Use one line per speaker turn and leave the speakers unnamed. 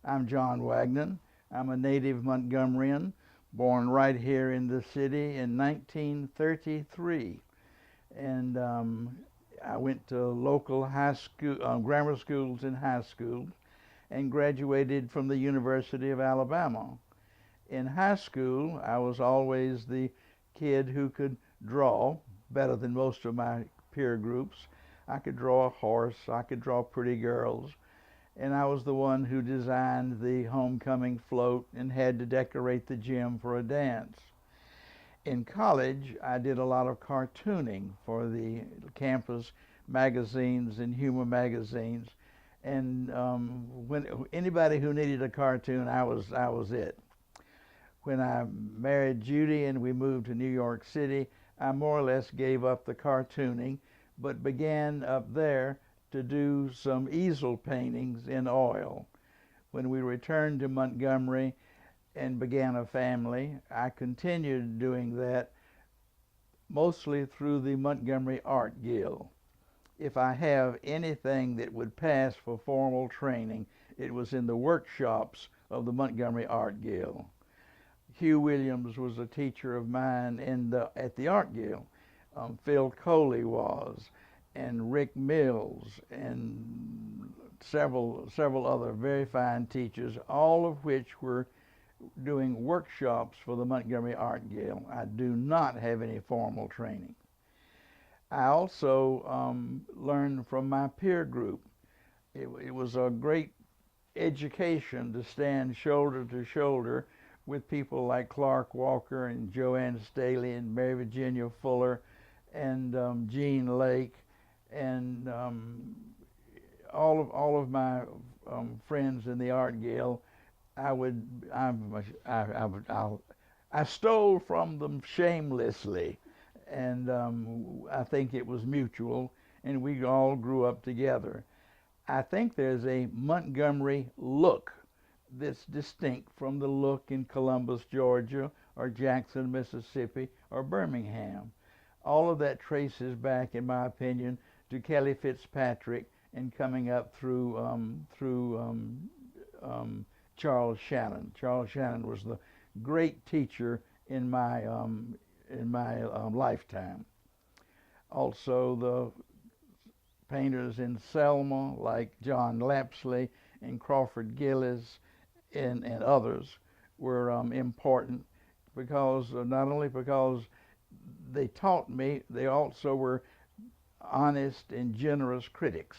I'm John Wagnon. I'm a native Montgomeryan, born right here in the city in 1933. And I went to local high school, grammar schools and high schools, and graduated from the University of Alabama. In high school, I was always the kid who could draw better than most of my peer groups. I could draw a horse, I could draw pretty girls, and I was the one who designed the homecoming float and had to decorate the gym for a dance. In college, I did a lot of cartooning for the campus magazines and humor magazines, and when anybody who needed a cartoon, I was it. When I married Judy and we moved to New York City, I more or less gave up the cartooning, but began up there to do some easel paintings in oil. When we returned to Montgomery and began a family, I continued doing that mostly through the Montgomery Art Guild. If I have anything that would pass for formal training, it was in the workshops of the Montgomery Art Guild. Hugh Williams was a teacher of mine at the Art Guild. Phil Coley was, and Rick Mills, and several other very fine teachers, all of which were doing workshops for the Montgomery Art Guild. I do not have any formal training. I also learned from my peer group. It was a great education to stand shoulder to shoulder with people like Clark Walker and Joanne Staley and Mary Virginia Fuller and Jean Lake and all of my friends in the Art Guild. I stole from them shamelessly, and I think it was mutual, and we all grew up together. I think there's a Montgomery look that's distinct from the look in Columbus, Georgia, or Jackson, Mississippi, or Birmingham. All of that traces back, in my opinion, to Kelly Fitzpatrick and coming up through Charles Shannon. Charles Shannon was the great teacher in my lifetime. Also, the painters in Selma like John Lapsley and Crawford Gillis and others were important because not only because they taught me, they also were honest and generous critics.